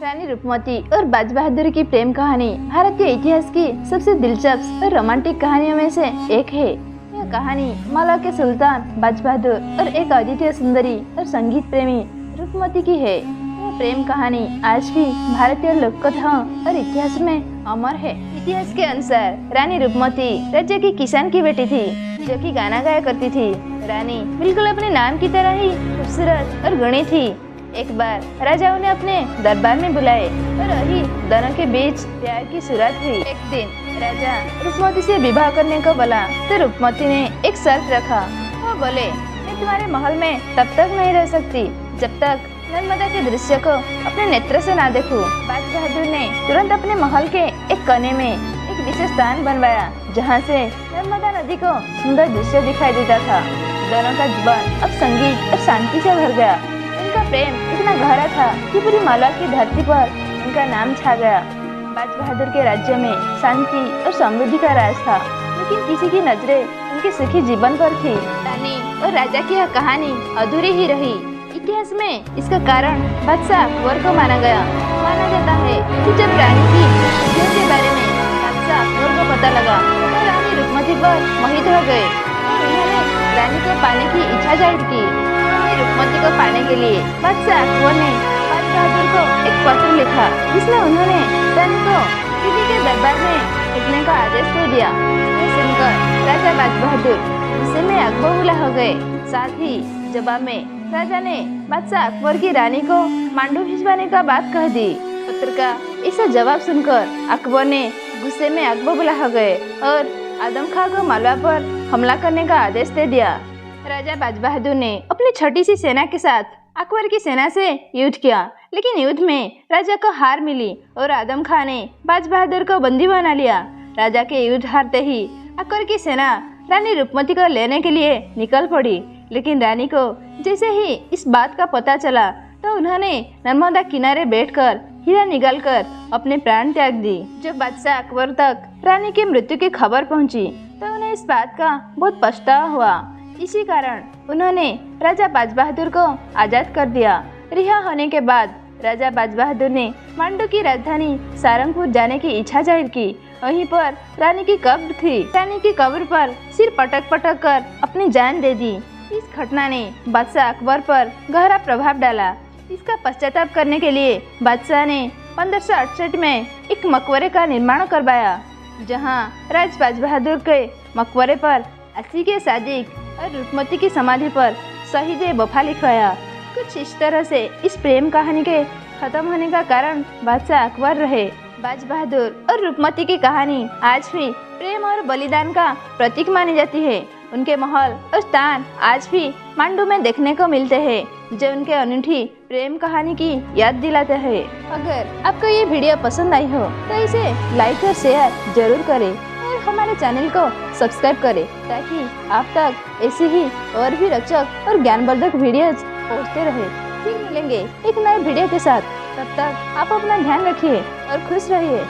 रानी रूपमती और बाज बहादुर की प्रेम कहानी भारतीय इतिहास की सबसे दिलचस्प और रोमांटिक कहानियों में से एक है। यह कहानी मालवा के सुल्तान बाज बहादुर और एक अद्वितीय सुंदरी और संगीत प्रेमी रूपमती की है। यह प्रेम कहानी आज भी भारतीय लोक कथाओं और इतिहास में अमर है। इतिहास के अनुसार रानी रूपमती राज्य की किसान की बेटी थी जो कि गाना गाया करती थी। रानी बिल्कुल अपने नाम की तरह ही खूबसूरत और गुणी थी। एक बार राजा उन्हें अपने दरबार में बुलाए और वही दोनों के बीच प्यार की शुरुआत हुई। एक दिन राजा रूपमती से विवाह करने को बोला तो रूपमती ने एक शर्त रखा। वो बोले, मैं तुम्हारे महल में तब तक नहीं रह सकती जब तक नर्मदा के दृश्य को अपने नेत्र से ना देखूं। बाज बहादुर ने तुरंत अपने महल के एक कोने में एक विशेष स्थान बनवाया जहाँ से नर्मदा नदी को सुंदर दृश्य दिखाई देता था। दोनों का जीवन अब संगीत और शांति से भर गया। उनका प्रेम इतना गहरा था कि पूरी मालवा की धरती पर उनका नाम छा गया। बाज बहादुर के राज्य में शांति और समृद्धि का राज था, लेकिन किसी की नजरें उनके सुखी जीवन पर थी। रानी और राजा की यह कहानी अधूरी ही रही। इतिहास में इसका कारण बादशाह अकबर को माना गया। माना जाता है कि जब रानी की खुशियों के बारे में बादशाह अकबर को पता लगा तो रानी रूपमती पर मोहित हो गए। उन्होंने रानी को पाने की इच्छा जाहिर की। रूपमती को पाने के लिए बादशाह अकबर ने बाज बहादुर को एक पत्र लिखा जिसमें उन्होंने रानी को किसी के दरबार में रुकने का आदेश दे दिया। यह सुनकर राजा बाज बहादुर गुस्से में अकबबुला हो गए। साथ ही जवाब में राजा ने बादशाह अकबर की रानी को मांडू भिजवाने का बात कह दी। पत्र का ऐसा जवाब सुनकर अकबर ने गुस्से में अकबबुला हो गए और आदम खां को मालवा पर हमला करने का आदेश दे दिया। राजा बाज बहादुर ने अपनी छोटी सी सेना के साथ अकबर की सेना से युद्ध किया, लेकिन युद्ध में राजा को हार मिली और आदम खां ने बाज बहादुर को बंदी बना लिया। राजा के युद्ध हारते ही अकबर की सेना रानी रूपमती को लेने के लिए निकल पड़ी, लेकिन रानी को जैसे ही इस बात का पता चला तो उन्होंने नर्मदा किनारे बैठकर हीरा निकालकर अपने प्राण त्याग दी। जब बादशाह अकबर तक रानी की मृत्यु की खबर पहुंची तो उन्हें इस बात का बहुत पछतावा हुआ। इसी कारण उन्होंने राजा बाज बहादुर को आजाद कर दिया। रिहा होने के बाद राजा बाज बहादुर ने मांडू की राजधानी सारंगपुर जाने की इच्छा जाहिर की। वहीं पर रानी की कब्र थी। रानी की कब्र पर सिर पटक पटक कर अपनी जान दे दी। इस घटना ने बादशाह अकबर पर गहरा प्रभाव डाला। इसका पश्चाताप करने के लिए बादशाह ने 1568 में एक मकबरे का निर्माण करवाया, जहां राज बाज बहादुर के मकबरे पर असी के सादिक और रूपमती की समाधि पर शहीद वफा लिखवाया। कुछ इस तरह से इस प्रेम कहानी के खत्म होने का कारण बादशाह अकबर रहे। बाज बहादुर और रूपमती की कहानी आज भी प्रेम और बलिदान का प्रतीक मानी जाती है। उनके महल और स्थान आज भी मांडू में देखने को मिलते हैं, जो उनके अनूठी प्रेम कहानी की याद दिलाते हैं। अगर आपको ये वीडियो पसंद आई हो तो इसे लाइक और शेयर जरूर करें और हमारे चैनल को सब्सक्राइब करें ताकि आप तक ऐसी ही और भी रोचक और ज्ञानवर्धक वीडियोज पहुँचते रहे। फिर मिलेंगे एक नए वीडियो के साथ। तब तक आप अपना ध्यान रखिए और खुश रहिए।